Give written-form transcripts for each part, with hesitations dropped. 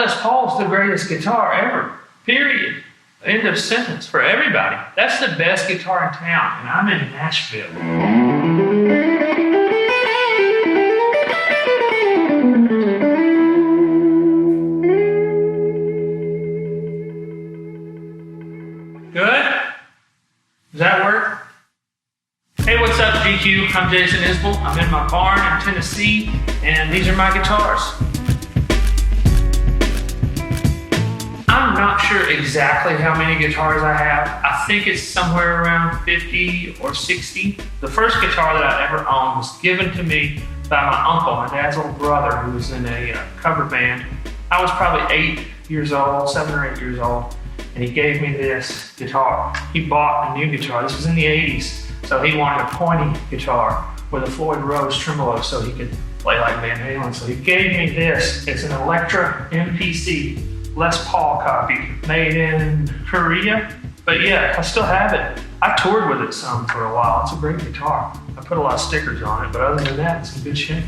Les Paul's the greatest guitar ever, period. End of sentence for everybody. That's the best guitar in town, and I'm in Nashville. Good? Does that work? Hey, what's up, GQ? I'm Jason Isbell. I'm in my barn in Tennessee, and these are my guitars. I'm not sure exactly how many guitars I have. I think it's somewhere around 50 or 60. The first guitar that I ever owned was given to me by my uncle, my dad's little brother, who was in a cover band. I was probably 8 years old, 7 or 8 years old, and he gave me this guitar. He bought a new guitar. This was in the 80s, so he wanted a pointy guitar with a Floyd Rose tremolo so he could play like Van Halen. So he gave me this. It's an ELECTRA MPC. Les Paul copy, made in Korea. But yeah, I still have it. I toured with it some for a while. It's a great guitar. I put a lot of stickers on it, but other than that, it's in good shape.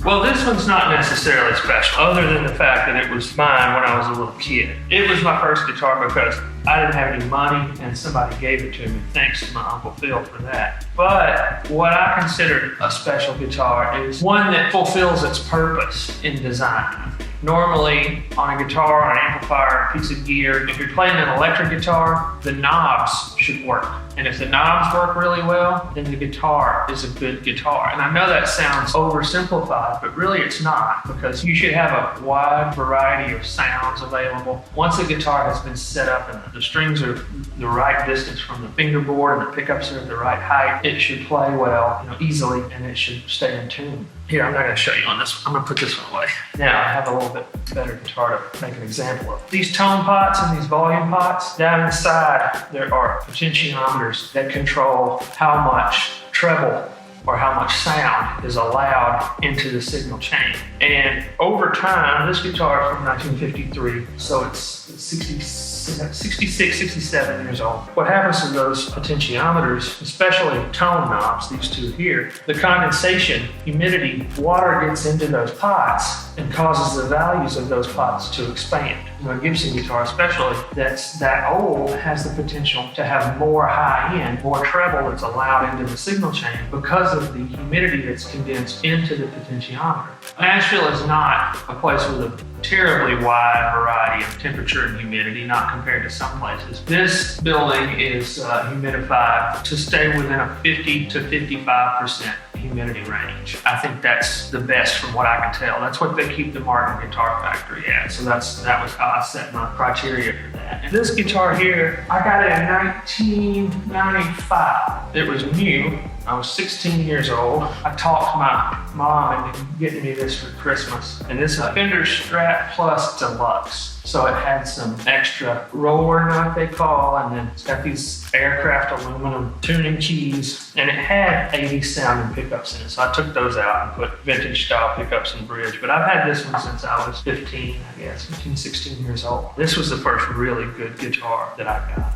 Well, this one's not necessarily special, other than the fact that it was mine when I was a little kid. It was my first guitar because I didn't have any money and somebody gave it to me. Thanks to my Uncle Phil for that. But what I consider a special guitar is one that fulfills its purpose in design. Normally, on a guitar, on an amplifier, a piece of gear, if you're playing an electric guitar, the knobs should work. And if the knobs work really well, then the guitar is a good guitar. And I know that sounds oversimplified, but really it's not, because you should have a wide variety of sounds available. Once the guitar has been set up and the strings are the right distance from the fingerboard and the pickups are at the right height, it should play well, easily, and it should stay in tune. Here, I'm not going to show you on this one. I'm going to put this one away. Now, I have a little bit better guitar to make an example of. These tone pots and these volume pots, down inside, there are potentiometers that control how much treble or how much sound is allowed into the signal chain. And over time, this guitar is from 1953, so it's 66, 67 years old. What happens to those potentiometers, especially tone knobs, these two here, the condensation, humidity, water gets into those pots and causes the values of those pots to expand. A Gibson guitar especially that's that old has the potential to have more high end, more treble that's allowed into the signal chain because of the humidity that's condensed into the potentiometer. Nashville is not a place with a terribly wide variety of temperature and humidity, not compared to some places. This building is humidified to stay within a 50 to 55% humidity range. I think that's the best from what I can tell. That's what they keep the Martin Guitar Factory at. So that was how I set my criteria for that. And this guitar here, I got it in 1995. It was new. I was 16 years old. I talked my mom into getting me this for Christmas. And this is a FENDER STRAT Plus Deluxe. So it had some extra roller nut they call, and then it's got these aircraft aluminum tuning keys, and it had 80s sounding pickups in it. So I took those out and put vintage style pickups and bridge. But I've had this one since I was 15, I guess, 15, 16 years old. This was the first really good guitar that I got.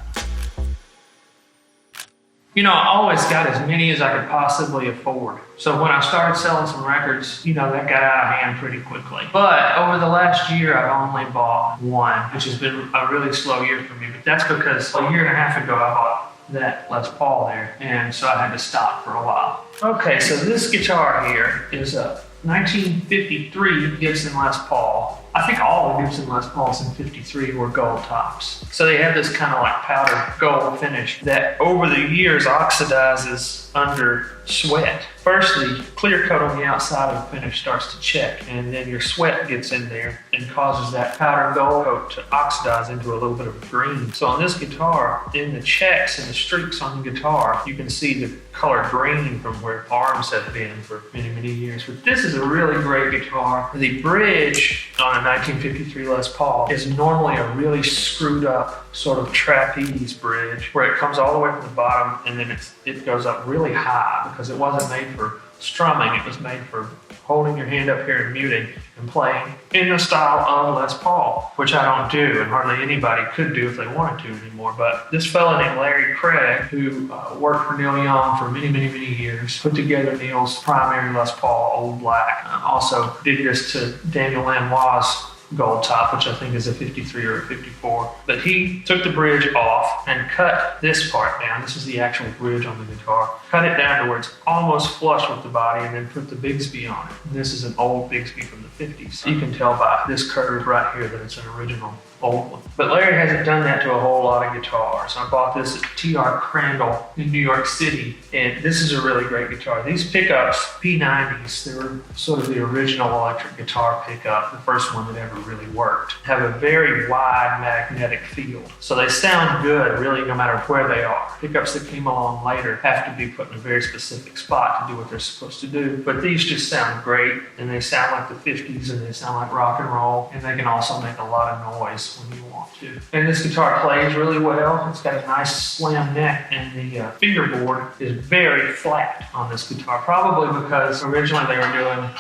I always got as many as I could possibly afford. So when I started selling some records, that got out of hand pretty quickly. But over the last year, I've only bought one, which has been a really slow year for me. But that's because a year and a half ago, I bought that Les Paul there. And so I had to stop for a while. Okay, so this guitar here is a 1953 Gibson Les Paul. I think all the Gibson Les Pauls in 53 were gold tops. So they have this kind of like powder gold finish that over the years oxidizes under sweat. First, the clear coat on the outside of the finish starts to check, and then your sweat gets in there and causes that powder gold coat to oxidize into a little bit of green. So on this guitar, in the checks and the streaks on the guitar, you can see the color green from where arms have been for many, many years. But this is a really great guitar. The bridge on a 1953 Les Paul is normally a really screwed up sort of trapeze bridge where it comes all the way from the bottom and then it goes up really high because it wasn't made for strumming. It was made for holding your hand up here and muting and playing in the style of Les Paul, which I don't do and hardly anybody could do if they wanted to anymore. But this fella named Larry Craig, who worked for Neil Young for many, many, many years, put together Neil's primary Les Paul Old Black. Also did this to Daniel Lanois' gold top, which I think is a 53 or a 54. But he took the bridge off and cut this part down. This is the actual bridge on the guitar. Cut it down to where it's almost flush with the body and then put the Bigsby on it. And this is an old Bigsby from the 50s. You can tell by this curve right here that it's an original old one. But Larry hasn't done that to a whole lot of guitars. I bought this at T.R. Crandall in New York City, and this is a really great guitar. These pickups, P90s, they were sort of the original electric guitar pickup, the first one that ever really worked, have a very wide magnetic field. So they sound good really no matter where they are. Pickups that came along later have to be put in a very specific spot to do what they're supposed to do. But these just sound great, and they sound like the 50s, and they sound like rock and roll, and they can also make a lot of noise when you want to. And this guitar plays really well. It's got a nice slim neck, and the fingerboard is very flat on this guitar, probably because originally they were doing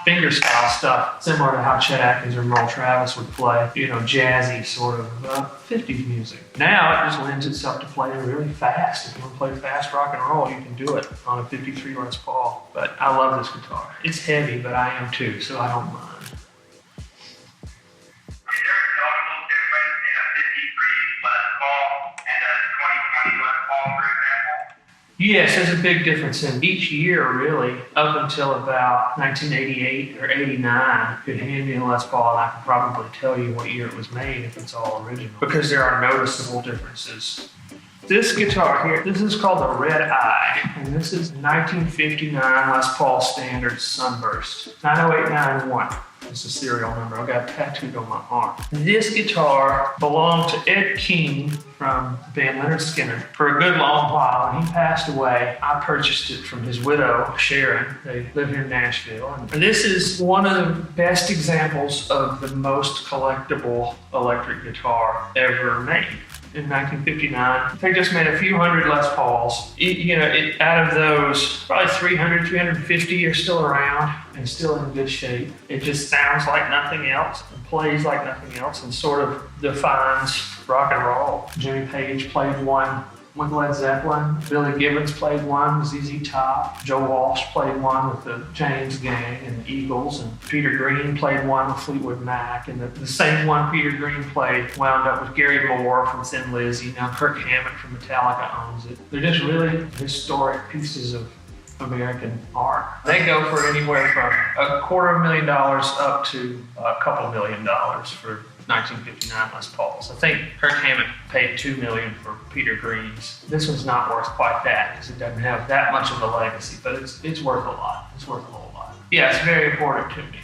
finger style stuff, similar to how Chet Atkins or Merle Travis would play, you know, jazzy sort of 50s music. Now it just lends itself to playing really fast. If you want to play fast rock and roll, you can do it on a 53 Les Paul. But I love this guitar. It's heavy, but I am too, so I don't mind. Yes, there's a big difference in each year, really. Up until about 1988 or 89, you could hand me a Les Paul and I could probably tell you what year it was made if it's all original, because there are noticeable differences. This guitar here, this is called the Red Eye, and this is 1959 Les Paul Standard Sunburst, 90891. It's a serial number. I've got it tattooed on my arm. This guitar belonged to Ed King from the band Leonard Skinner for a good long while. When he passed away, I purchased it from his widow, Sharon. They live here in Nashville. And this is one of the best examples of the most collectible electric guitar ever made. In 1959, they just made a few hundred Les Pauls. Out of those, probably 300, 350 are still around and still in good shape. It just sounds like nothing else and plays like nothing else and sort of defines rock and roll. Jimmy Page played one with Led Zeppelin. Billy Gibbons played one with ZZ Top. Joe Walsh played one with the Chainz Gang and the Eagles. And Peter Green played one with Fleetwood Mac. And the same one Peter Green played wound up with Gary Moore from Thin Lizzy. Now Kirk Hammett from Metallica owns it. They're just really historic pieces of American art. They go for anywhere from $250,000 up to a couple $1 million for 1959 Les Pauls. I think Kirk Hammett paid $2 million for Peter Green's. This one's not worth quite that because it doesn't have that much of a legacy, but it's worth a lot. It's worth a whole lot. Yeah, it's very important to me.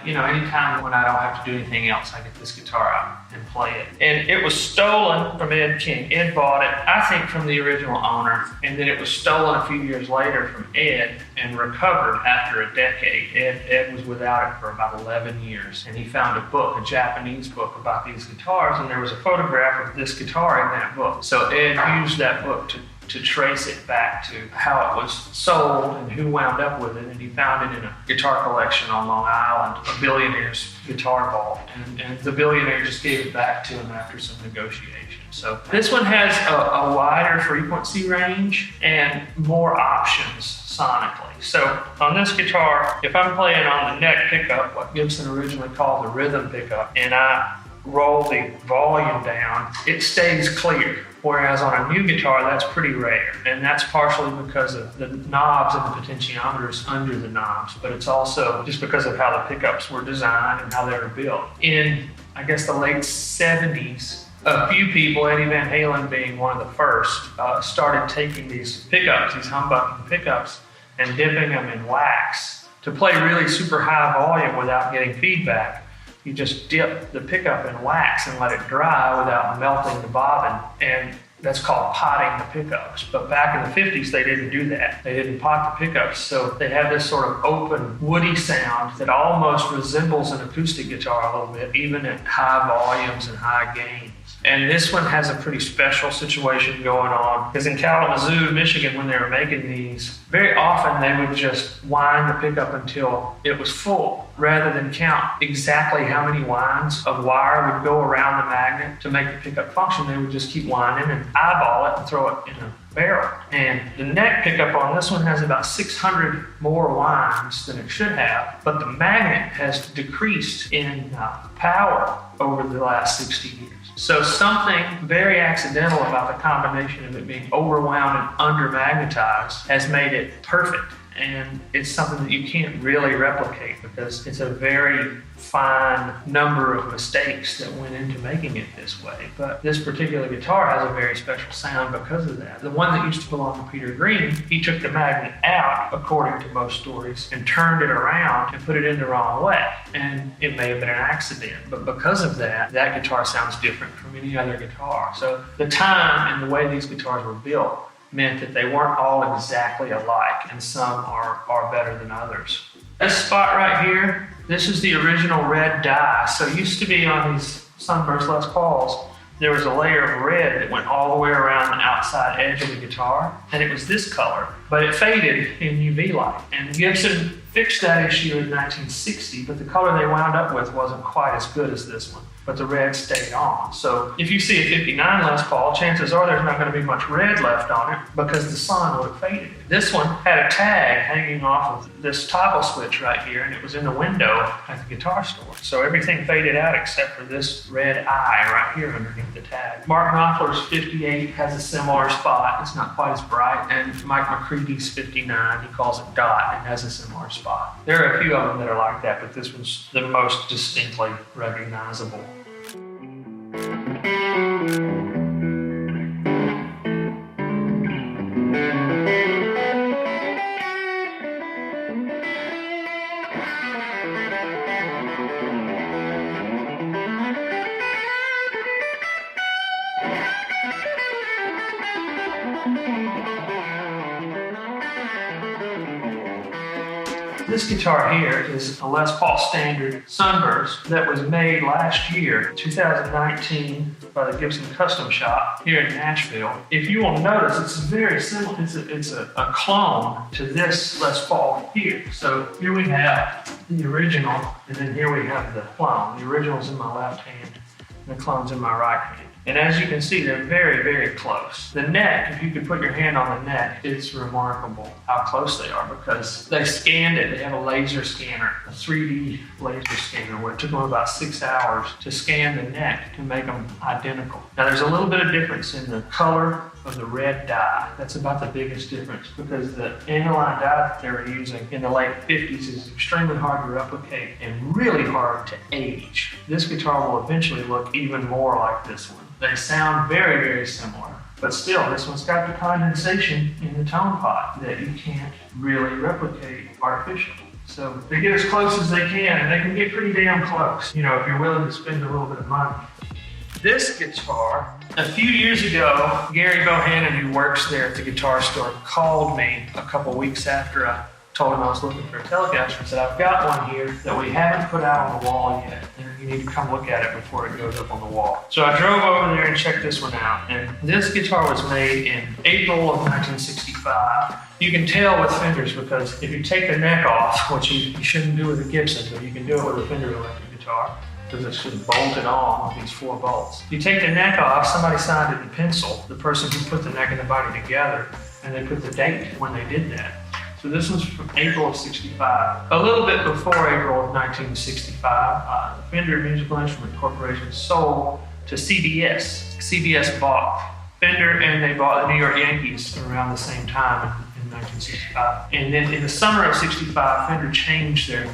Anytime when I don't have to do anything else, I get this guitar out and play it. And it was stolen from Ed King. Ed bought it, I think, from the original owner, and then it was stolen a few years later from Ed and recovered after a decade. Ed was without it for about 11 years, and he found a book, a Japanese book about these guitars, and there was a photograph of this guitar in that book. So Ed used that book to trace it back to how it was sold and who wound up with it, and he found it in a guitar collection on Long Island, a billionaire's guitar vault, and the billionaire just gave it back to him after some negotiation. So this one has a wider frequency range and more options sonically. So on this guitar, if I'm playing on the neck pickup, what Gibson originally called the rhythm pickup, and I roll the volume down, it stays clear. Whereas on a new guitar, that's pretty rare. And that's partially because of the knobs and the potentiometers under the knobs, but it's also just because of how the pickups were designed and how they were built. In, I guess, the late 70s, a few people, Eddie Van Halen being one of the first, started taking these pickups, these humbucking pickups, and dipping them in wax to play really super high volume without getting feedback. You just dip the pickup in wax and let it dry without melting the bobbin, and that's called potting the pickups. But back in the 50s, they didn't do that. They didn't pot the pickups, so they have this sort of open, woody sound that almost resembles an acoustic guitar a little bit, even at high volumes and high gains. And this one has a pretty special situation going on, because in Kalamazoo, Michigan, when they were making these, very often they would just wind the pickup until it was full, rather than count exactly how many winds of wire would go around the magnet to make the pickup function. They would just keep winding and eyeball it and throw it in a barrel. And the neck pickup on this one has about 600 more winds than it should have, but the magnet has decreased in power over the last 60 years. So something very accidental about the combination of it being overwound and under-magnetized has made it perfect. And it's something that you can't really replicate because it's a very fine number of mistakes that went into making it this way. But this particular guitar has a very special sound because of that. The one that used to belong to Peter Green, he took the magnet out, according to most stories, and turned it around and put it in the wrong way. And it may have been an accident, but because of that, that guitar sounds different from any other guitar. So the time and the way these guitars were built meant that they weren't all exactly alike, and some are better than others. This spot right here, this is the original red dye. So it used to be on these Sunburst Les Pauls, there was a layer of red that went all the way around the outside edge of the guitar, and it was this color, but it faded in UV light. And Gibson fixed that issue in 1960, but the color they wound up with wasn't quite as good as this one, but the red stayed on. So if you see a 59 Les Paul, chances are there's not going to be much red left on it because the sun would have faded it. This one had a tag hanging off of this toggle switch right here, and it was in the window at the guitar store. So everything faded out except for this red eye right here underneath the tag. Mark Knopfler's 58 has a similar spot. It's not quite as bright. And Mike McCready's 59, he calls it dot, and has a similar spot. There are a few of them that are like that, but this one's the most distinctly recognizable. This guitar here is a Les Paul Standard Sunburst that was made last year, 2019, by the Gibson Custom Shop here in Nashville. If you will notice, it's very similar. It's a clone to this Les Paul here. So here we have the original, and then here we have the clone. The original's in my left hand, and the clone's in my right hand. And as you can see, they're very, very close. The neck, if you could put your hand on the neck, it's remarkable how close they are because they scanned it. They have a laser scanner, a 3D laser scanner, where it took them about 6 hours to scan the neck to make them identical. Now there's a little bit of difference in the color of the red dye. That's about the biggest difference because the aniline dye that they were using in the late 50s is extremely hard to replicate and really hard to age. This guitar will eventually look even more like this one. They sound very, very similar, but still, this one's got the condensation in the tone pot that you can't really replicate artificially. So they get as close as they can, and they can get pretty damn close, you know, if you're willing to spend a little bit of money. This guitar, a few years ago, Gary Bohannon, who works there at the guitar store, called me a couple weeks after I told him I was looking for a Telecaster and said, I've got one here that we haven't put out on the wall yet, and you need to come look at it before it goes up on the wall. So I drove over there and checked this one out, and this guitar was made in April of 1965. You can tell with Fenders because if you take the neck off, which you shouldn't do with a Gibson, but you can do it with a Fender electric guitar, because it's just bolted on with these 4 bolts. You take the neck off, somebody signed it in pencil, the person who put the neck and the body together, and they put the date when they did that. So this one's from April of 65. A little bit before April of 1965, Fender Musical Instrument Corporation sold to CBS. CBS bought Fender and they bought the New York Yankees around the same time in 1965. And then in the summer of 65, Fender changed their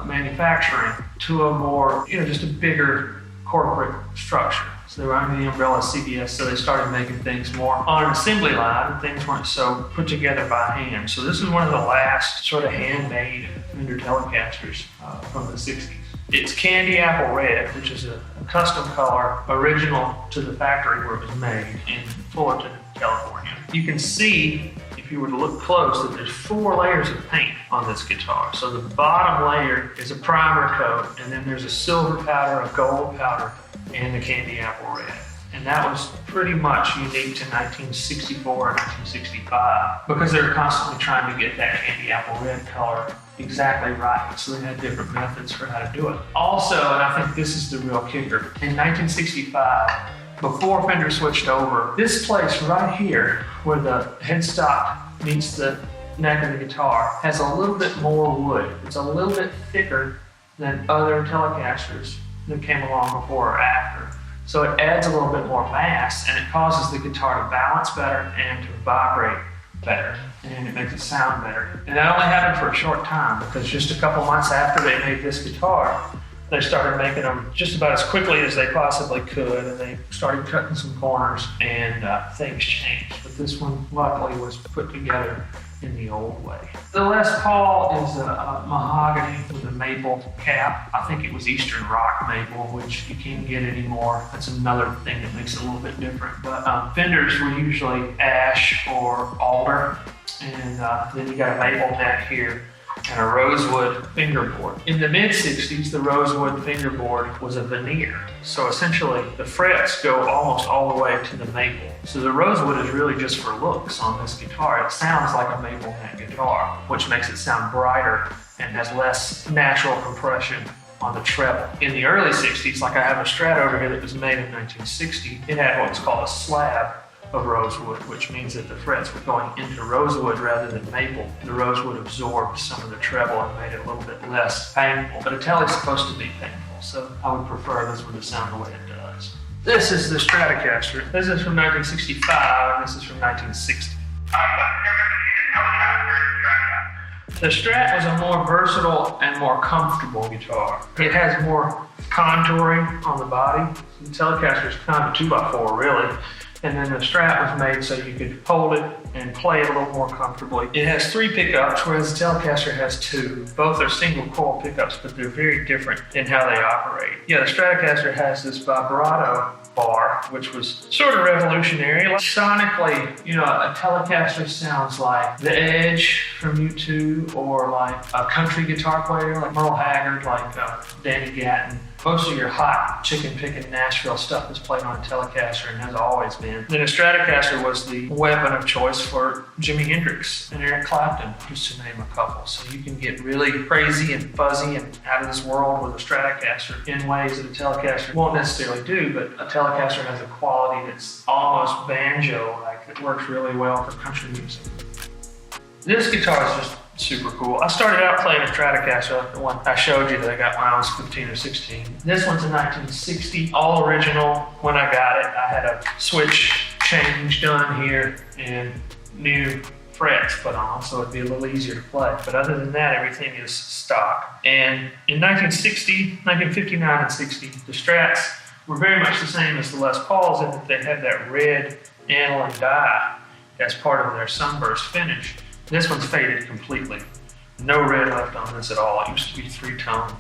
manufacturing to a more, just a bigger corporate structure. So they were under the umbrella of CBS, so they started making things more on an assembly line, and things weren't so put together by hand. So this is one of the last sort of handmade Fender Telecasters from the 60s. It's candy apple red, which is a custom color original to the factory where it was made in Fullerton, California. You can see, if you were to look close, that there's 4 layers of paint on this guitar. So the bottom layer is a primer coat, and then there's a silver powder, a gold powder, and the candy apple red. And that was pretty much unique to 1964 and 1965 because they were constantly trying to get that candy apple red color exactly right. So they had different methods for how to do it. Also, and I think this is the real kicker, in 1965, before Fender switched over. This place right here, where the headstock meets the neck of the guitar, has a little bit more wood. It's a little bit thicker than other Telecasters that came along before or after. So it adds a little bit more mass, and it causes the guitar to balance better and to vibrate better, and it makes it sound better. And that only happened for a short time, because just a couple months after they made this guitar, they started making them just about as quickly as they possibly could, and they started cutting some corners, and things changed. But this one luckily was put together in the old way. The Les Paul is a mahogany with a maple cap. I think it was Eastern Rock maple, which you can't get anymore. That's another thing that makes it a little bit different. But Fenders were usually ash or alder, and then you got a maple neck here and a rosewood fingerboard. In the mid-60s, the rosewood fingerboard was a veneer. So essentially, the frets go almost all the way to the maple. So the rosewood is really just for looks on this guitar. It sounds like a maple neck guitar, which makes it sound brighter and has less natural compression on the treble. In the early 60s, like I have a Strat over here that was made in 1960, it had what's called a slab of rosewood, which means that the frets were going into rosewood rather than maple. The rosewood absorbed some of the treble and made it a little bit less painful. But a Tele is supposed to be painful, so I would prefer this one to sound the way it does. This is the Stratocaster. This is from 1965, and this is from 1960. The Strat was a more versatile and more comfortable guitar. It has more contouring on the body. The Telecaster is kind of a 2x4 really. And then the Strat was made so you could hold it and play it a little more comfortably. It has 3 pickups, whereas the Telecaster has 2. Both are single coil pickups, but they're very different in how they operate. Yeah, the Stratocaster has this vibrato bar, which was sort of revolutionary. Like, sonically, you know, a Telecaster sounds like The Edge from U2, or like a country guitar player like Merle Haggard, like Danny Gatton. Most of your hot chicken-picking Nashville stuff is played on a Telecaster and has always been. Then a Stratocaster was the weapon of choice for Jimi Hendrix and Eric Clapton, just to name a couple. So you can get really crazy and fuzzy and out of this world with a Stratocaster in ways that a Telecaster won't necessarily do, but a Telecaster has a quality that's almost banjo-like that works really well for country music. This guitar is just super cool. I started out playing a Stratocaster, like the one I showed you that I got when I was 15 or 16. This one's a 1960, all original. When I got it, I had a switch change done here and new frets put on, so it'd be a little easier to play. But other than that, everything is stock. And in 1959 and 60, the Strats were very much the same as the Les Pauls in that they had that red aniline dye as part of their sunburst finish. This one's faded completely. No red left on this at all. It used to be 3-tone,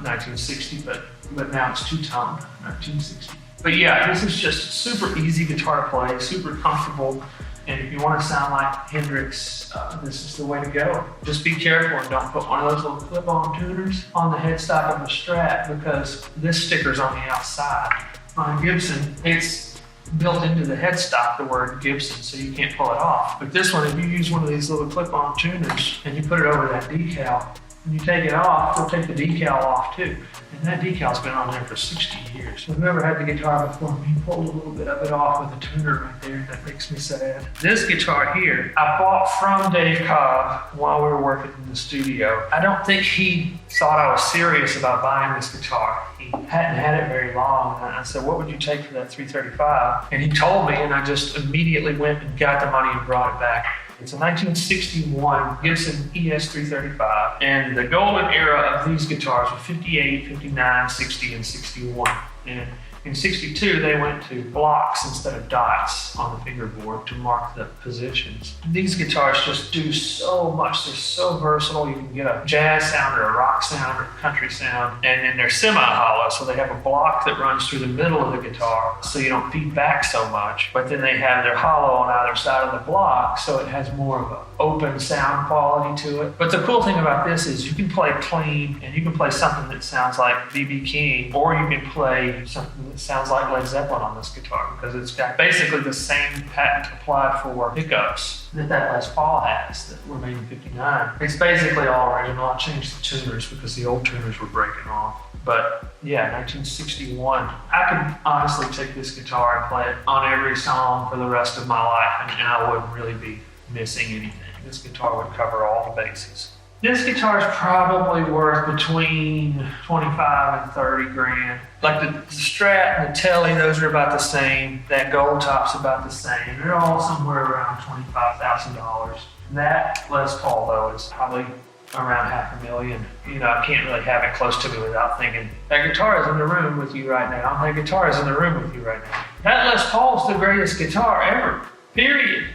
1960, but now it's 2-tone, 1960. But yeah, this is just super easy guitar to play, super comfortable. And if you want to sound like Hendrix, this is the way to go. Just be careful and don't put one of those little clip-on tuners on the headstock of the Strat, because this sticker's on the outside. On Gibson, it's built into the headstock, the word Gibson, so you can't pull it off. But this one, if you use one of these little clip-on tuners and you put it over that decal, and you take it off, it'll take the decal off too. And that decal's been on there for 60 years. If you've ever had the guitar before, me pulled a little bit of it off with a tuner right there. That makes me sad. This guitar here, I bought from Dave Cobb while we were working in the studio. I don't think he thought I was serious about buying this guitar. He hadn't had it very long. And I said, what would you take for that 335? And he told me, and I just immediately went and got the money and brought it back. It's a 1961 Gibson ES335, and the golden era of these guitars were 58, 59, 60, and 61. And in 62, they went to blocks instead of dots on the fingerboard to mark the positions. These guitars just do so much. They're so versatile. You can get a jazz sound or a rock sound or a country sound, and then they're semi-hollow, so they have a block that runs through the middle of the guitar so you don't feed back so much. But then they have their hollow on either side of the block, so it has more of an open sound quality to it. But the cool thing about this is you can play clean, and you can play something that sounds like B.B. King, or you can play something that sounds like Led Zeppelin on this guitar, because it's got basically the same patent applied for pickups that Les Paul has that were made in 59. It's basically all original. I changed the tuners because the old tuners were breaking off. But yeah, 1961. I could honestly take this guitar and play it on every song for the rest of my life, and I wouldn't really be missing anything. This guitar would cover all the bases. This guitar is probably worth between 25 and 30 grand. Like the Strat and the Tele, those are about the same. That gold top's about the same. They're all somewhere around $25,000. That Les Paul though is probably around $500,000. You know, I can't really have it close to me without thinking, that guitar is in the room with you right now. That guitar is in the room with you right now. That Les Paul's the greatest guitar ever, period.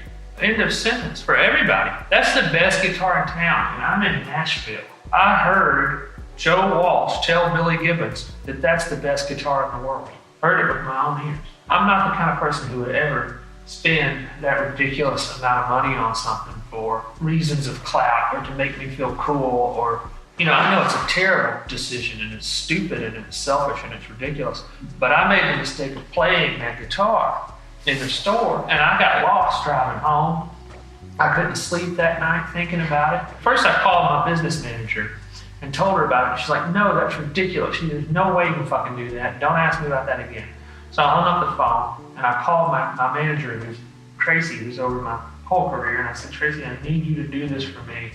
End of sentence for everybody. That's the best guitar in town, and I'm in Nashville. I heard Joe Walsh tell Billy Gibbons that that's the best guitar in the world. Heard it with my own ears. I'm not the kind of person who would ever spend that ridiculous amount of money on something for reasons of clout or to make me feel cool or, you know, I know it's a terrible decision and it's stupid and it's selfish and it's ridiculous, but I made the mistake of playing that guitar in the store, and I got lost driving home. I couldn't sleep that night thinking about it. First, I called my business manager and told her about it. She's like, no, that's ridiculous. There's no way you can fucking do that. Don't ask me about that again. So I hung up the phone, and I called my manager, who's Tracy, who's over my whole career, and I said, Tracy, I need you to do this for me.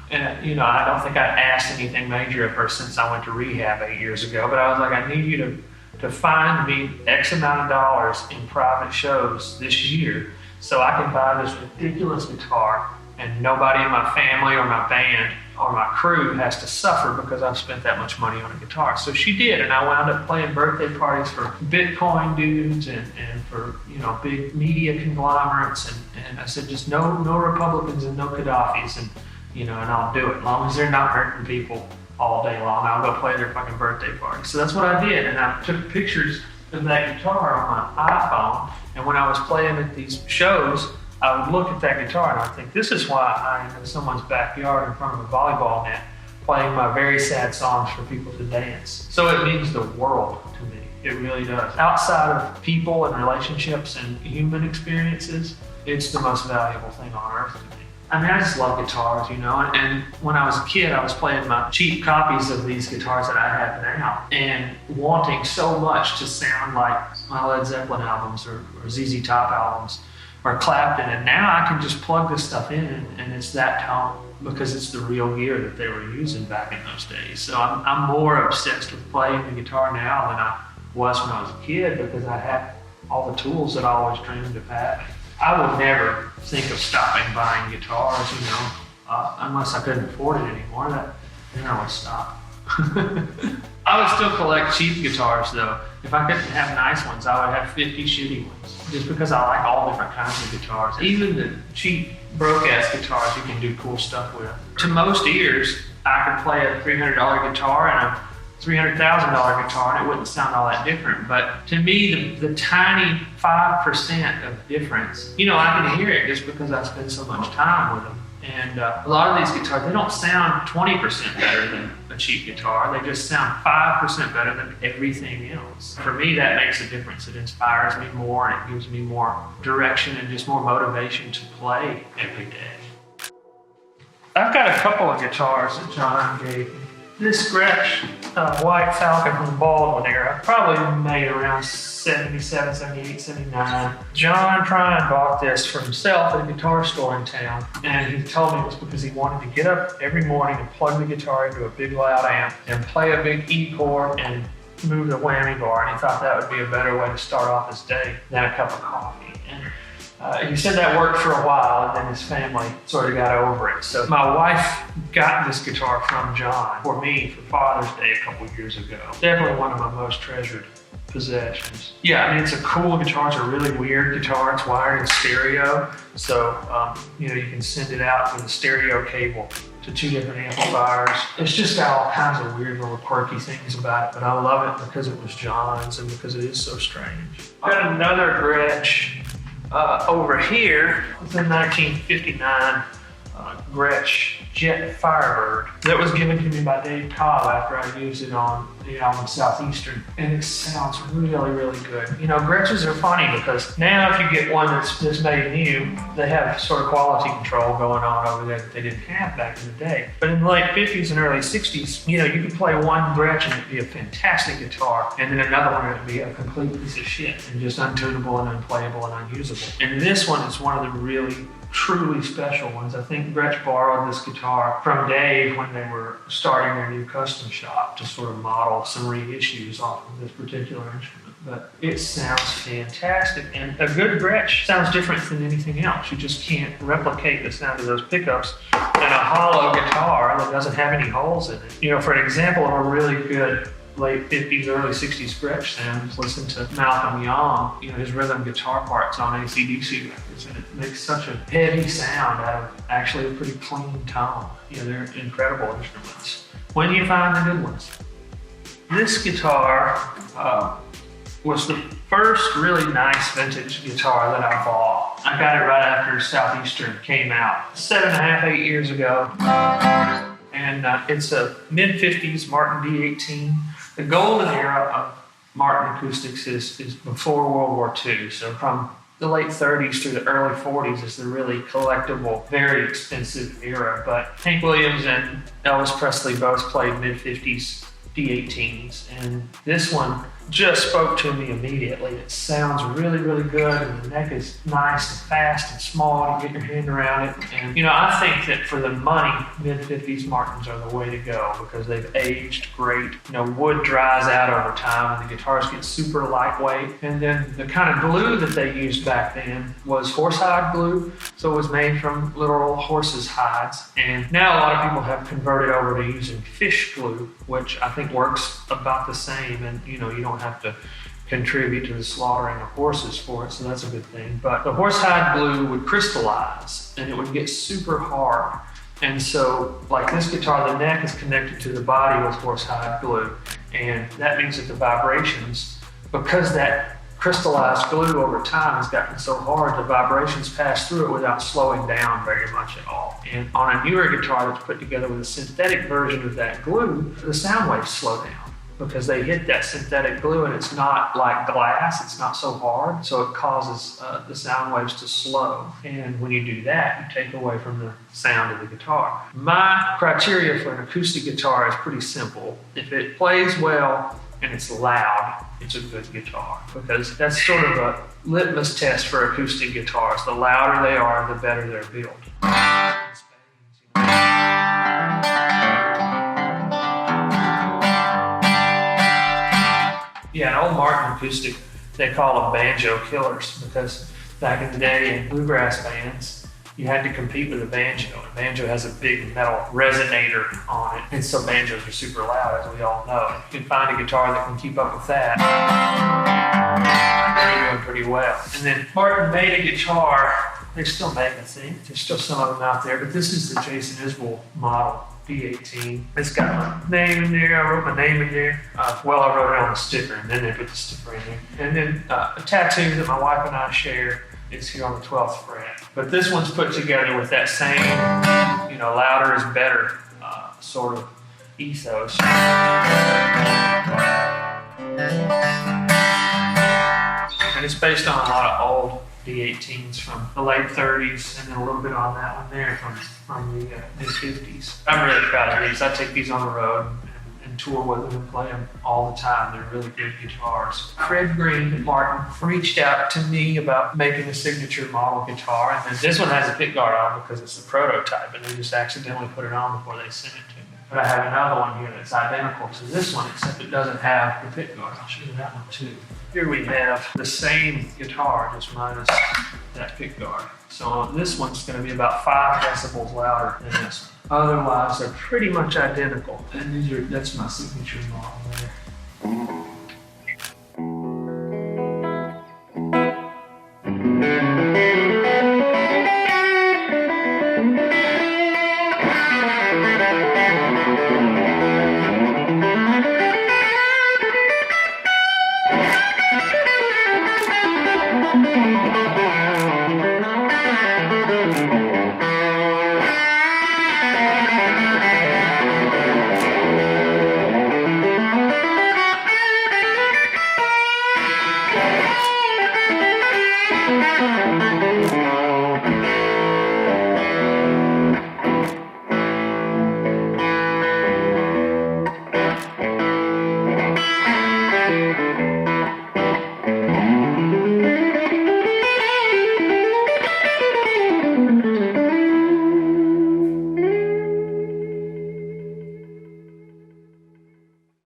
And, you know, I don't think I'd asked anything major of her since I went to rehab 8 years ago, but I was like, I need you to find me X amount of dollars in private shows this year so I can buy this ridiculous guitar and nobody in my family or my band or my crew has to suffer because I've spent that much money on a guitar. So she did, and I wound up playing birthday parties for Bitcoin dudes and for, you know, big media conglomerates, and I said, just no Republicans and no Gaddafis, and, you know, and I'll do it as long as they're not hurting people all day long. I'll go play their fucking birthday party. So that's what I did, and I took pictures of that guitar on my iPhone, and when I was playing at these shows, I would look at that guitar and I'd think, this is why I'm in someone's backyard in front of a volleyball net playing my very sad songs for people to dance. So it means the world to me. It really does. Outside of people and relationships and human experiences, it's the most valuable thing on earth to me. I mean, I just love guitars, you know, and when I was a kid, I was playing my cheap copies of these guitars that I have now and wanting so much to sound like my Led Zeppelin albums or ZZ Top albums or Clapton, and now I can just plug this stuff in and it's that tone because it's the real gear that they were using back in those days. So I'm more obsessed with playing the guitar now than I was when I was a kid because I have all the tools that I always dreamed of having. I would never think of stopping buying guitars, you know, unless I couldn't afford it anymore. Then I would stop. I would still collect cheap guitars, though. If I couldn't have nice ones, I would have 50 shitty ones, just because I like all different kinds of guitars. Even the cheap, broke-ass guitars you can do cool stuff with. To most ears, I could play a $300 guitar and a $300,000 guitar and it wouldn't sound all that different. But to me, the tiny 5% of difference, you know, I can hear it just because I spend so much time with them. And a lot of these guitars, they don't sound 20% better than a cheap guitar. They just sound 5% better than everything else. For me, that makes a difference. It inspires me more and it gives me more direction and just more motivation to play every day. I've got a couple of guitars that John gave me. This GRETSCH white Falcon from the Baldwin era, probably made around 77, 78, 79. John Trine bought this for himself at a guitar store in town, and he told me it was because he wanted to get up every morning and plug the guitar into a big loud amp and play a big E chord and move the whammy bar, and he thought that would be a better way to start off his day than a cup of coffee. And he said that worked for a while, and then his family sort of got over it. So my wife got this guitar from John for me for Father's Day a couple years ago. Definitely one of my most treasured possessions. Yeah, I mean, it's a cool guitar. It's a really weird guitar. It's wired in stereo. So, you know, you can send it out with a stereo cable to 2 different amplifiers. It's just got all kinds of weird little quirky things about it, but I love it because it was John's and because it is so strange. I've got another GRETSCH over here. It's a 1959 GRETSCH Jet Firebird that was given to me by Dave Cobb after I used it on the album Southeastern, and it sounds really, really good. You know, GRETSCHs are funny because now if you get one that's made new, they have sort of quality control going on over there that they didn't have back in the day. But in the late 50s and early 60s, you know, you could play one GRETSCH and it'd be a fantastic guitar, and then another one would be a complete piece of shit and just untunable and unplayable and unusable. And this one is one of the really truly special ones. I think GRETSCH borrowed this guitar from Dave when they were starting their new custom shop to sort of model some reissues off of this particular instrument. But it sounds fantastic, and a good GRETSCH sounds different than anything else. You just can't replicate the sound of those pickups in a hollow guitar that doesn't have any holes in it. You know, for an example of a really good late 50s, early 60s GRETSCH sounds, listen to Malcolm Young, you know, his rhythm guitar parts on AC/DC records, and it makes such a heavy sound out of actually a pretty clean tone. You know, they're incredible instruments when you find the good ones. This guitar was the first really nice vintage guitar that I bought. I got it right after Southeastern came out, 7.5, 8 years ago. And it's a mid-50s Martin D18. The golden era of Martin acoustics is before World War II. So from the late 30s through the early 40s is the really collectible, very expensive era. But Hank Williams and Elvis Presley both played mid-50s D18s. And this one just spoke to me immediately. It sounds really, really good, and the neck is nice and fast and small to get your hand around it. And, you know, I think that for the money, mid-50s Martins are the way to go because they've aged great. You know, wood dries out over time, and the guitars get super lightweight. And then the kind of glue that they used back then was horsehide glue, so it was made from literal horses' hides. And now a lot of people have converted over to using fish glue, which I think works about the same, and, you know, you don't have to contribute to the slaughtering of horses for it, so that's a good thing. But the horsehide glue would crystallize and it would get super hard. And so, like this guitar, the neck is connected to the body with horsehide glue, and that means that the vibrations, because that crystallized glue over time has gotten so hard, the vibrations pass through it without slowing down very much at all. And on a newer guitar that's put together with a synthetic version of that glue, the sound waves slow down because they hit that synthetic glue, and it's not like glass, it's not so hard, so it causes the sound waves to slow. And when you do that, you take away from the sound of the guitar. My criteria for an acoustic guitar is pretty simple. If it plays well and it's loud, it's a good guitar, because that's sort of a litmus test for acoustic guitars. The louder they are, the better they're built. Yeah, an old Martin acoustic, they call them banjo killers, because back in the day in bluegrass bands, you had to compete with a banjo. A banjo has a big metal resonator on it, and so banjos are super loud, as we all know. If you can find a guitar that can keep up with that, they're doing pretty well. And then Martin made a guitar, they still make, I think. There's still some of them out there, but this is the Jason Isbell model. D18. It's got my name in there. I wrote my name in there. I wrote it on the sticker, and then they put the sticker in there. And then a tattoo that my wife and I share is here on the 12th fret. But this one's put together with that same, you know, louder is better sort of ethos. And it's based on a lot of old D18s from the late 30s, and then a little bit on that one there from the mid-50s. I'm really proud of these. I take these on the road and tour with them and play them all the time. They're really good guitars. Fred Green at Martin reached out to me about making a signature model guitar, and then this one has a pickguard on because it's the prototype, and they just accidentally put it on before they sent it to me. But I have another one here that's identical to this one, except it doesn't have the pickguard. I'll show you that one too. Here we have the same guitar, just minus that pickguard. So this one's going to be about 5 decibels louder than this one. Otherwise, they're pretty much identical. And that's my signature model there.